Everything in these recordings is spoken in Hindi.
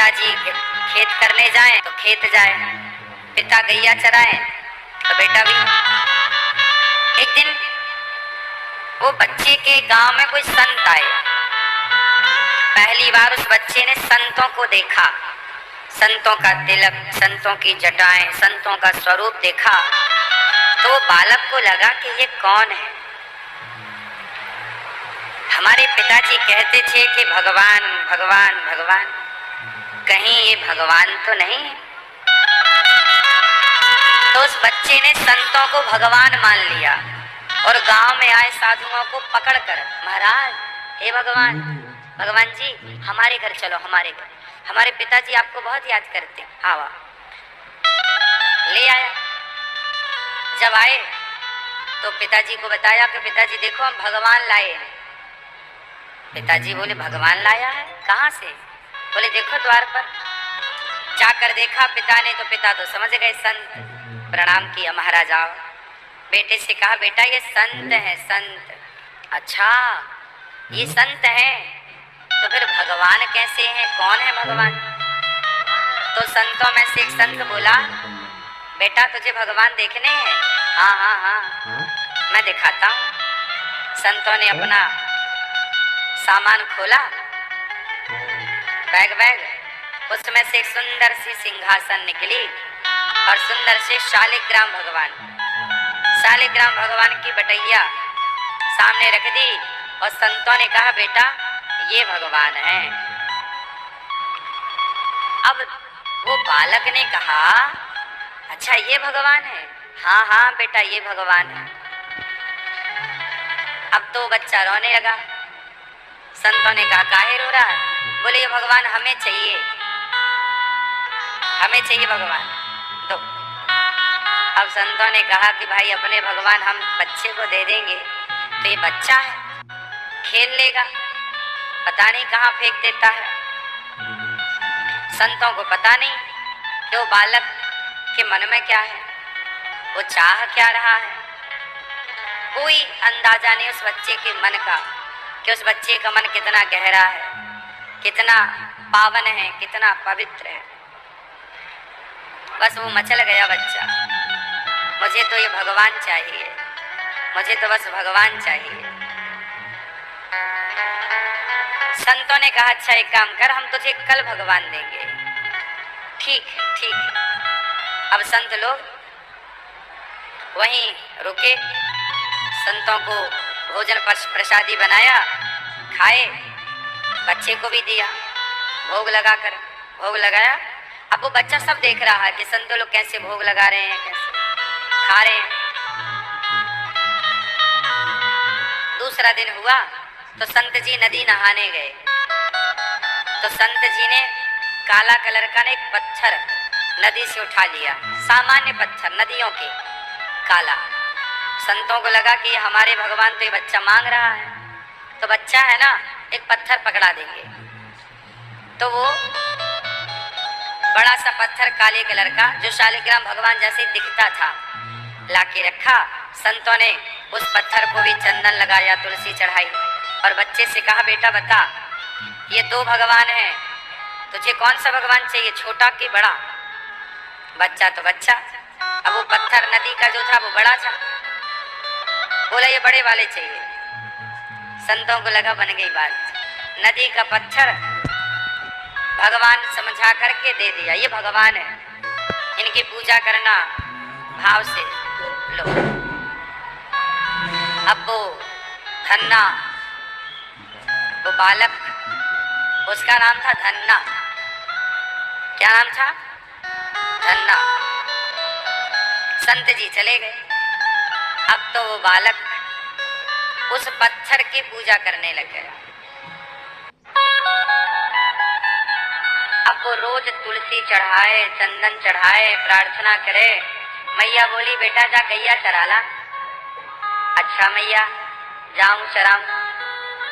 पिताजी खेत करने जाएं तो खेत जाए, पिता गैया चराएं तो बेटा भी। एक दिन वो बच्चे के गांव में कोई संत आए। पहली बार उस बच्चे ने संतों को देखा, संतों का तिलक, संतों की जटाएं, संतों का स्वरूप देखा तो बालक को लगा कि ये कौन है। हमारे पिताजी कहते थे कि भगवान भगवान भगवान, कहीं ये भगवान तो नहीं है। तो उस बच्चे ने संतों को भगवान मान लिया और गांव में आए साधुओं को पकड़कर, महाराज हे भगवान, भगवान जी हमारे घर चलो, हमारे घर, हमारे पिताजी आपको बहुत याद करते हैं, आवा। ले आया। जब आए तो पिताजी को बताया कि पिताजी देखो हम भगवान लाए हैं। पिताजी बोले भगवान लाया है, कहाँ से? बोले देखो द्वार पर। जाकर देखा पिता ने तो पिता तो समझ गए संत। प्रणाम किया, महाराज आओ। बेटे से कहा बेटा ये संत है, संत। अच्छा ये संत है तो फिर भगवान कैसे हैं, कौन है भगवान? तो संतों में से एक संत बोला बेटा तुझे भगवान देखने हैं? हाँ हाँ हाँ मैं दिखाता हूँ। संतों ने अपना सामान खोला, बैग, उसमें से एक सुंदर सी सिंहासन निकली और सुंदर से शालिग्राम भगवान, शालिग्राम भगवान की बटैया सामने रख दी और संतों ने कहा बेटा ये भगवान है। अब वो बालक ने कहा अच्छा ये भगवान है? हाँ हाँ बेटा ये भगवान है। अब तो बच्चा रोने लगा। संतों ने कहा काहे रो रहा है? बोले ये भगवान हमें चाहिए, हमें चाहिए भगवान दो। अब संतों ने कहा कि भाई अपने भगवान हम बच्चे को दे देंगे तो ये बच्चा है, खेल लेगा, पता नहीं कहाँ फेंक देता है। संतों को पता नहीं कि वो बालक के मन में क्या है, वो चाह क्या रहा है। कोई अंदाजा नहीं उस बच्चे के मन का कि उस बच्चे का मन कितना गहरा है, कितना पावन है, कितना पवित्र है। बस वो मचल गया बच्चा, मुझे तो ये भगवान चाहिए, मुझे तो बस भगवान चाहिए। संतों ने कहा अच्छा एक काम कर, हम तुझे कल भगवान देंगे। ठीक है ठीक है। अब संत लोग वहीं रुके, संतों को भोजन प्रसादी बनाया, खाए, बच्चे को भी दिया, भोग लगाकर भोग लगाया। अब वो बच्चा सब देख रहा है कि संत लोग कैसे भोग लगा रहे हैं, कैसे खा रहे हैं। दूसरा दिन हुआ तो संत जी नदी नहाने गए। तो संत जी ने काला कलर का एक पत्थर नदी से उठा लिया, सामान्य पत्थर नदियों के, काला। संतों को लगा कि हमारे भगवान तो ये बच्चा मांग रहा है, तो बच्चा है ना एक पत्थर पकड़ा देंगे। तो वो बड़ा सा पत्थर काले कलर का जो शालिग्राम भगवान जैसे दिखता था लाके रखा। संतों ने उस पत्थर को भी चंदन लगाया, तुलसी चढ़ाई और बच्चे से कहा बेटा बता ये दो भगवान हैं, तुझे कौन सा भगवान चाहिए, छोटा कि बड़ा? बच्चा तो बच्चा, अब वो पत्थर नदी का जो था वो बड़ा था, बोला ये बड़े वाले चाहिए। संतों को लगा बन गई बात, नदी का पत्थर भगवान समझा करके दे दिया, ये भगवान है, इनकी पूजा करना भाव से लो। अब वो धन्ना, वो बालक, उसका नाम था धन्ना। क्या नाम था? धन्ना। संत जी चले गए। अब तो वो बालक उस पत्थर की पूजा करने लग गया। अब वो रोज तुलसी चढ़ाए, चंदन चढ़ाए, प्रार्थना करे। मैया बोली बेटा जा गैया चरा ला। अच्छा मैया जाऊं चराऊं,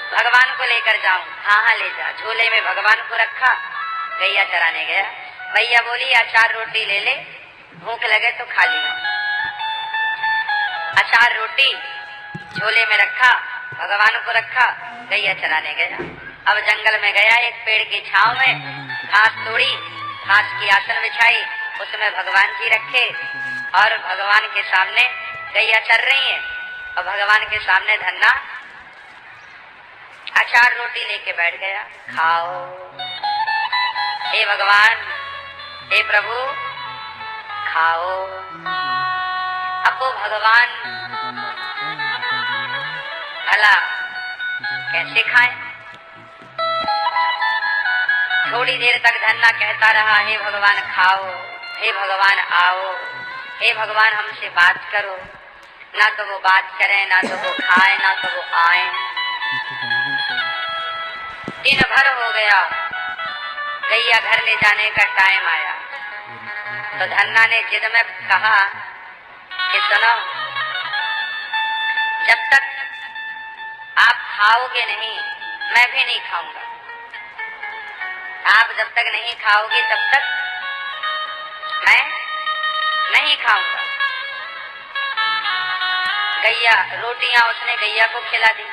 भगवान को लेकर जाऊं? हाँ हाँ ले जा। झोले में भगवान को रखा, गैया चराने गया। मैया बोली अचार रोटी ले ले, भूख लगे तो खा लियो। अचार रोटी झोले में रखा, भगवान को रखा, गैया चराने गया। अब जंगल में गया, एक पेड़ की छांव में घास तोड़ी, घास की आसन बिछाई, उसमें भगवान जी रखे और भगवान के सामने गैया चर रही है और भगवान के सामने धन्ना अचार रोटी लेके बैठ गया। खाओ हे भगवान, हे प्रभु, खाओ। अब वो भगवान भला कैसे खाएं? थोड़ी देर तक धन्ना कहता रहा, हे भगवान खाओ, हे भगवान आओ, हे भगवान हमसे बात करो। ना तो वो बात करें, ना तो वो खाए, ना तो वो आए। दिन भर हो गया, गैया घर ले जाने का टाइम आया तो धन्ना ने जिद में कहा कि सुनो, जब तक आप खाओगे नहीं मैं भी नहीं खाऊंगा। आप जब तक नहीं खाओगे तब तक मैं नहीं खाऊंगा। गैया रोटियां उसने गैया को खिला दी।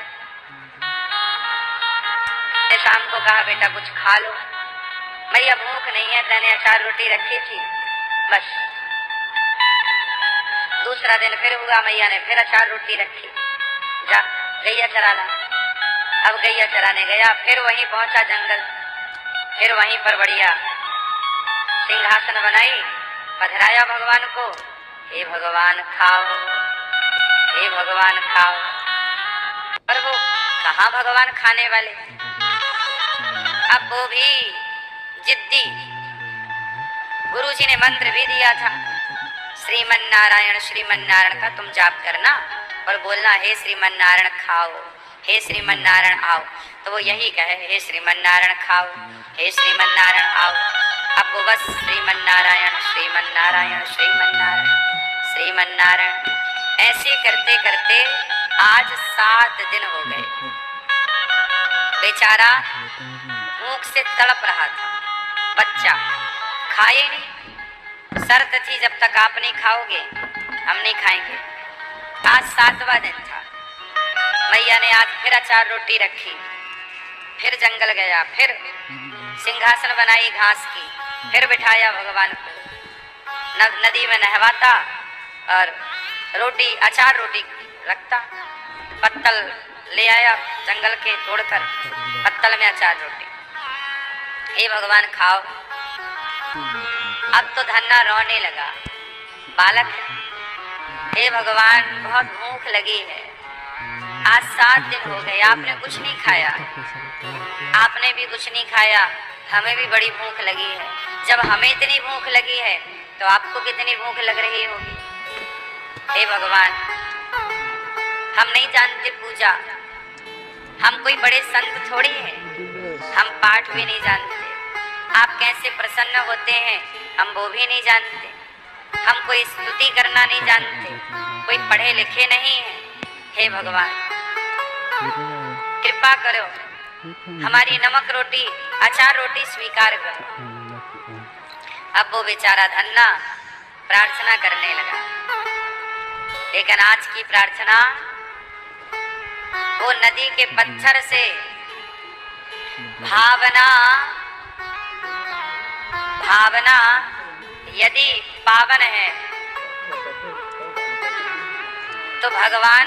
शाम को कहा बेटा कुछ खा लो। मैया भूख नहीं है, मैंने अचार रोटी रखी थी बस। दूसरा दिन फिर हुआ, मैया ने फिर अचार रोटी रखी, जा गैया चरा ला। अब गैया चराने गया, फिर वहीं पहुंचा जंगल, फिर वहीं पर बढ़िया सिंहासन बनाई, पधराया भगवान को, हे भगवान खाओ, हे भगवान खाओ। पर वो कहाँ भगवान खाने वाले, अब वो भी जिद्दी। गुरुजी ने मंत्र भी दिया था, श्रीमन नारायण का तुम जाप करना और बोलना हे श्रीमन नारायण खाओ, हे श्रीमन नारायण आओ। तो वो यही कहे, हे श्रीमन नारायण खाओ, हे श्रीमन नारायण आओ। अब वो बस श्रीमन नारायण श्रीमन नारायण श्रीमन नारायण श्रीमन नारायण ऐसे करते करते आज 7 दिन हो गए। बेचारा भूख से तड़प रहा था, बच्चा खाए नहीं। शर्त थी जब तक आप नहीं खाओगे हम नहीं खाएंगे। आज 7वां दिन था। मैया ने आज फिर अचार रोटी रखी, फिर जंगल गया, फिर सिंहासन बनाई घास की, फिर बिठाया भगवान को, नदी में नहवाता और रोटी अचार रोटी रखता। पत्तल ले आया जंगल के तोड़कर, पत्तल में अचार रोटी, हे भगवान खाओ। अब तो धन्ना रोने लगा, बालक है, हे भगवान बहुत भूख लगी है, आज 7 दिन हो गए आपने कुछ नहीं खाया, आपने भी कुछ नहीं खाया, हमें भी बड़ी भूख लगी है। जब हमें इतनी भूख लगी है तो आपको कितनी भूख लग रही होगी। हे भगवान हम नहीं जानते पूजा, हम कोई बड़े संत थोड़ी हैं, हम पाठ भी नहीं जानते, आप कैसे प्रसन्न होते हैं हम वो भी नहीं जानते, हम कोई स्तुति करना नहीं जानते, कोई पढ़े लिखे नहीं हैं। हे भगवान कृपा करो, हमारी नमक रोटी अचार रोटी स्वीकार करो। अब वो बेचारा धन्ना प्रार्थना करने लगा, लेकिन आज की प्रार्थना वो नदी के पत्थर से भावना यदि पावन है तो भगवान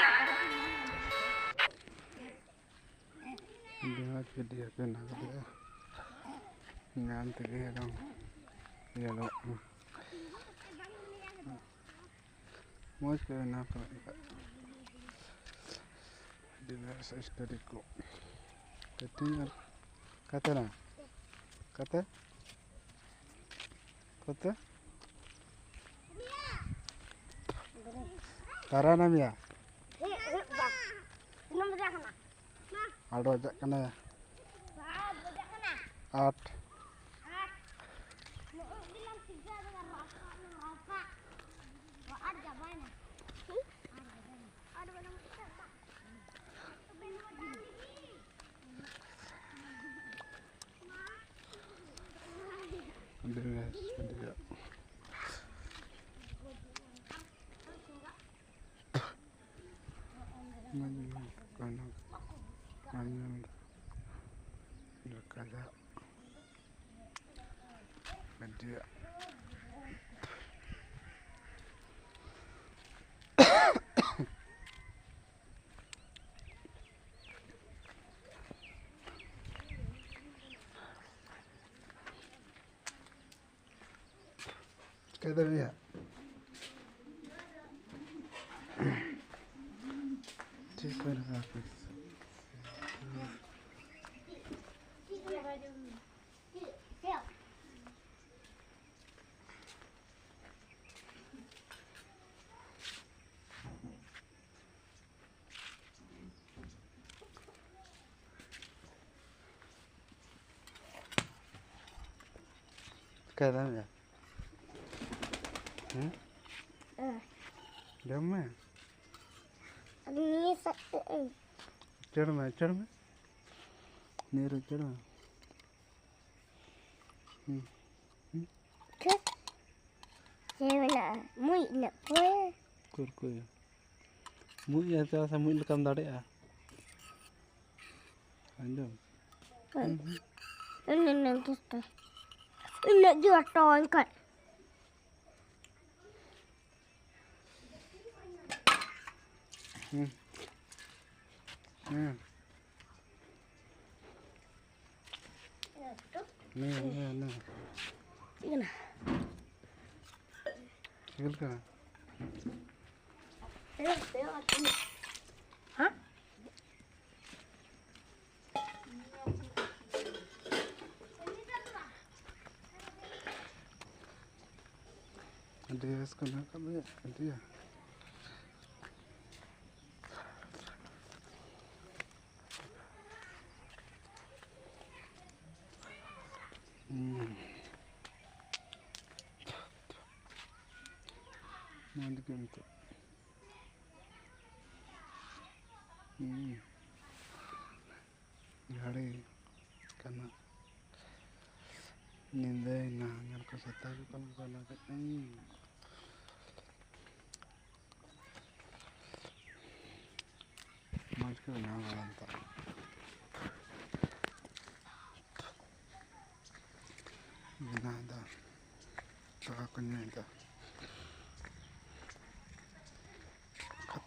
historical. Ketinggal kata na kata kata tara namanya ada aja kena ya 8 Ada dia kata dia cek apa kata dia jam में चढ़ में नीरू चढ़ में कुरकुय मुई ऐसे ऐसा मुई लकम दाड़े आ Anjum Ini juga tongkat. nih Gimana? kecil kan Hah? dia sekolah kamu ya dia mandi gitu hari karena nindai nah ngar ko sa tayo kan balagat mas ko na walanta nada saka kunyenta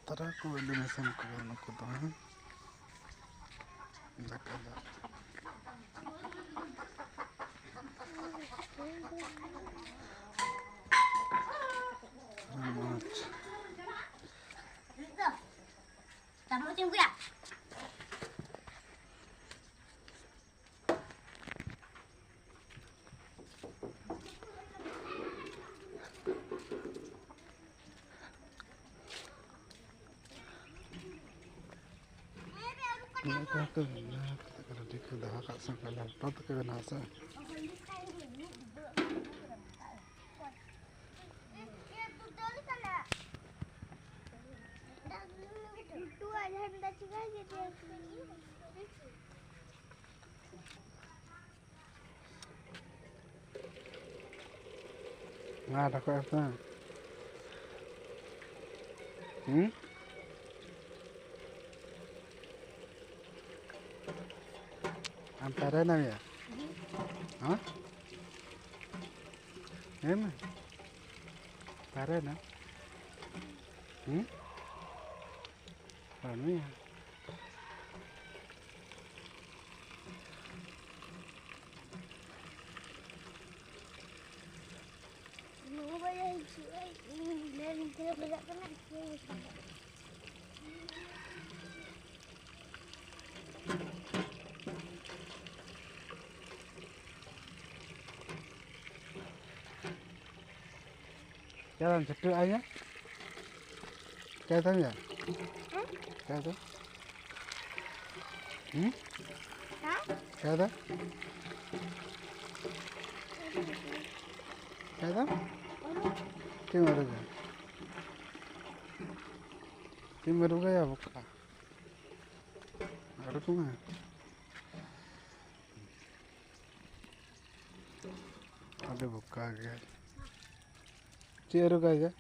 katara ko elimination ko na ko to nakala much Kamu tunggu ya? nakaka kalau dikala ka sa kala pat ka nasa nggak ada kok apa antara na ya hah em para na ano ya jalan cetuk aja kayak ya kayak tuh kayak tuh kayak tuh timur ya buka ada tuh mah ada buka aja ciru aja